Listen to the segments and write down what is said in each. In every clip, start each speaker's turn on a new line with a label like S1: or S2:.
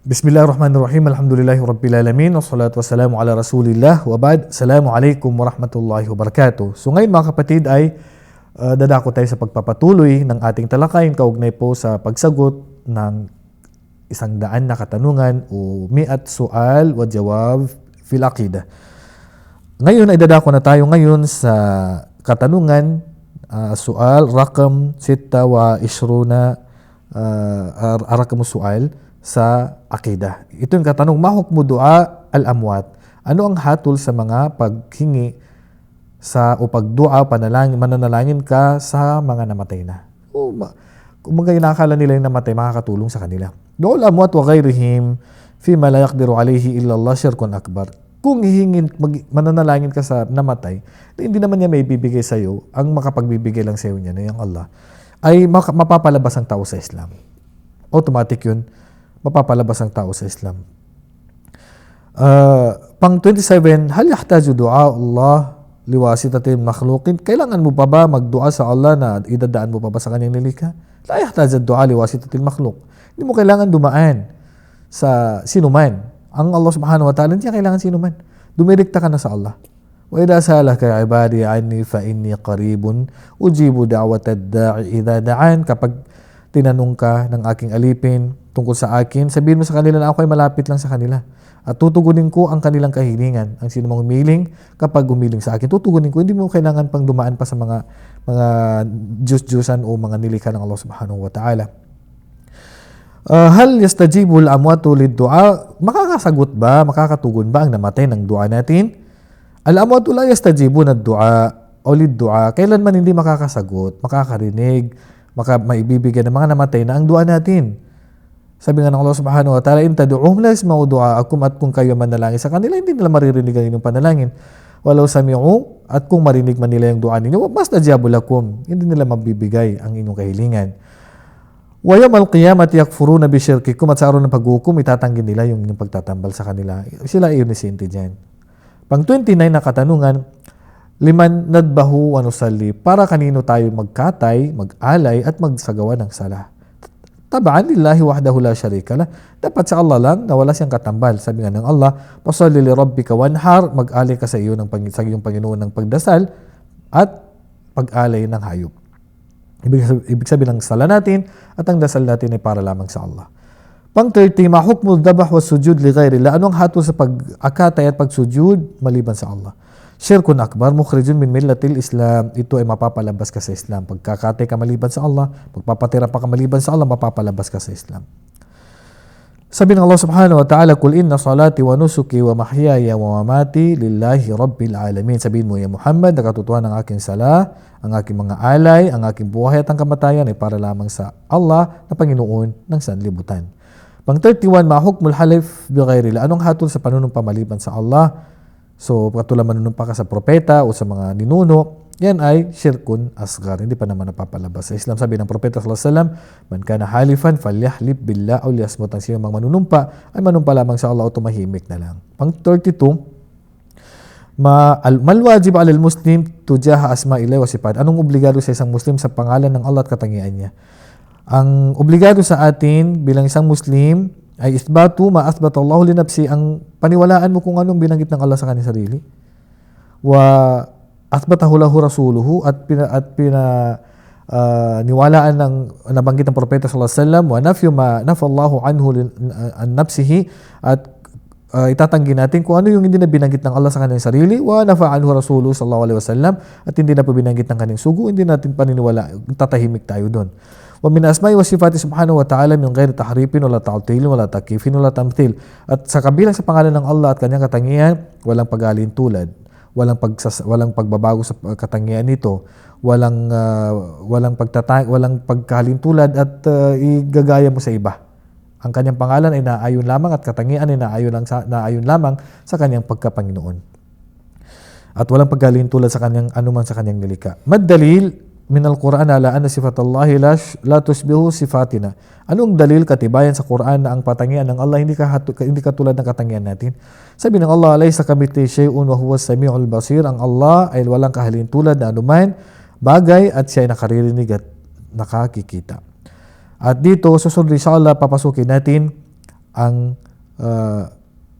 S1: Bismillahirrahmanirrahim. Alhamdulillahi Rabbil Alamin. Wassalatu wassalamu ala Rasulillah. Wa ba'd. Assalamualaikum warahmatullahi wabarakatuh. So ngayon mga kapatid ay dadako tayo sa pagpapatuloy ng ating talakayin kaugnay po sa pagsagot ng 100 na katanungan o mi'at su'al wa jawab fil aqidah. Ngayon ay dadako na tayo ngayon sa katanungan su'al rakam 26 rakam su'al sa akidah. Ito yung katanong, ma hukmu du'a al-amwat? Ano ang hatol sa mga paghingi sa o pagdua, mananalangin ka sa mga namatay na? Kung mga inakala nila yung namatay, makakatulong sa kanila. Du'a al-amwat wa ghayrihim fima la yaqdiru alayhi illa Allah syirkun akbar. Kung mananalangin ka sa namatay, hindi naman niya may bibigay sa iyo, ang makapagbibigay lang sa iyo niya na yung Allah, ay mapapalabas ang tao sa Islam. Automatic yun. Mapapalabas ang tao sa Islam. Pang 27, hal yahtaju du'a Allah liwasitatil makhluqin? Kailangan mo pa ba magdua sa Allah na idadaan mo pa ba sa kanyang nilikha? La yahtaju du'a liwasitatil makhluq. Hindi mo kailangan dumaan sa sinuman. Ang Allah subhanahu wa ta'ala, hindi kailangan sinuman. Dumirekta ka na sa Allah. Wa idha salaka ibadi anni fa inni qaribun ujibu da'watad da'i idha da'an. Kapag tinanong ka ng aking alipin tungkol sa akin, sabihin mo sa kanila na ako ay malapit lang sa kanila. At tutugunin ko ang kanilang kahilingan. Ang sino mang umiling, kapag umiling sa akin, tutugunin ko. Hindi mo kailangan pang dumaan pa sa mga Diyos-Diyosan o mga nilikha ng Allah subhanahu wa ta'ala. Hal yastajibu al-amwatu lid-du'a? Makakasagot ba, makakatugon ba ang namatay ng dua natin? Al-amwatu la yastajibu nad-du'a o lid-du'a. Kailanman hindi makakasagot, makakarinig, maibibigyan ng mga namatay na ang dua natin. Sabi nga ng Allah subhanahu wa ta'ala, in tad'uhum la yasma'u du'aakum, at kung kayo manalangin sa kanila, hindi nila maririnig ang inyong panalangin. Walau sami'u, at kung marinig man nila yung dua ninyo, mastajabu lakum, hindi nila mabibigay ang inyong kahilingan. Wa yawmal qiyamati yakfuruna bi syirkikum, at sa araw ng paghukom, itatanggi nila yung inyong pagtatambal sa kanila. Sila ay unisinti dyan. Pang 29 na katanungan, liman nadbahu wa nusalli? Para kanino tayo magkatay, mag-alay, at magsagawa ng sala? Tabaan lillahi wahdahu la syarika lah. Dapat sa Allah lang na wala siyang katambal. Sabi nga ng Allah, pasalli li rabbika wanhar, mag-alay ka sa iyong Panginoon ng pagdasal at pag-alay ng hayop. Ibig sabihin ng sala natin at ang dasal natin ay para lamang sa Allah. Pang 30, ma hukmul dabah wa sujud li ghairillah? Anong hatol sa pag-akatay at pagsujud maliban sa Allah? Syirkun akbar, mukhrijun min millatil Islam. Ito ay mapapalabas ka sa Islam. Pagkakatay ka maliban sa Allah, pagpapatira pa ka maliban sa Allah, mapapalabas ka sa Islam. Sabi ng Allah subhanahu wa ta'ala, kul inna salati wa nusuki wa mahyaya wa mamati lillahi rabbil alamin. Sabihin mo, ya Muhammad, nakatutuhan ang aking sala, ang aking mga alay, ang aking buhay at ang kamatayan ay para lamang sa Allah na Panginoon ng sanlibutan. Pang 31, ma hukmul halif bi ghairillah? Anong hatol sa panunumpa maliban sa Allah? So, katulad manunumpa ka sa propeta o sa mga ninuno, yan ay syirkun asghar. Hindi pa naman napapalabas sa Islam. Sabi ng propeta sallallahu alaihi wasallam, man kana halifan falyahlib billah aw liyasmut. Ang sino mang manunumpa ay manumpa lamang sa Allah o tumahimik na lang. Pang 32, mal wajib 'alal muslim tujaha asma'illahi wa sifat? Anong obligado sa isang Muslim sa pangalan ng Allah at katangian niya? Ang obligado sa atin bilang isang Muslim ay isbatu ma asbata Allah li nafsi, ang paniwalaan mo kung anong binanggit ng Allah sa kanyang sarili. Wa asbatahu lahu rasuluhu, at niwalaan ng nabanggit ng propeta sallallahu alaihi wasallam, wa nafyu ma nafallahu anhu an nafsihi, at itatanggi natin kung ano yung hindi na binanggit ng Allah sa kanyang sarili, wa nafa anhu rasuluhu sallallahu alaihi wasallam, at hindi na po binanggit ng kanyang sugo, hindi natin paniniwala, tatahimik tayo doon. Wa min asma'i wa sifati subhanahu wa ta'ala min ghairi tahrifin wala ta'tilin wala takifin wala tamthil. At sa kabilang sa pangalan ng Allah at kanyang katangian, walang pag-alin tulad, walang pagbabago sa katangian nito, walang pagkalin tulad at igagaya mo sa iba. Ang kanyang pangalan ay naayon lamang at katangian ay naayon lamang sa kanyang pagkapanginoon. At walang pagkalin tulad sa kanyang anuman sa kanyang nilikha. Madalil min al-Quran ala anna sifatallahi la tusbihu sifatina? Anong dalil, katibayan sa Quran na ang patangian ng Allah hindi katulad ng katangian natin? Sabi ng Allah, laysa kamithlihi shay'un wa huwas samiul basir. Ang Allah ay walang kahalin tulad na anuman bagay at siya ay nakaririnig at nakakikita. At dito, susunod inshallah, papasukin natin ang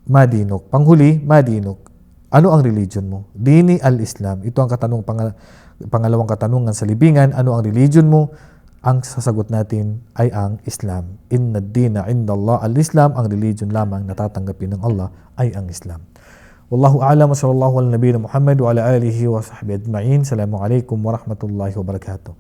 S1: madinok. Panghuli, madinok. Ano ang religion mo? Dini al-Islam. Ito ang pangalawang katanungan sa libingan. Ano ang religion mo? Ang sasagot natin ay ang Islam. Inna ad-dina indallah al-Islam. Ang religion lamang natatanggapin ng Allah ay ang Islam. Wallahu a'lam wa sallallahu ala nabiyina Muhammad wa ala alihi wa sahbihi ajma'in. Assalamu alaikum wa rahmatullahi wa barakatuh.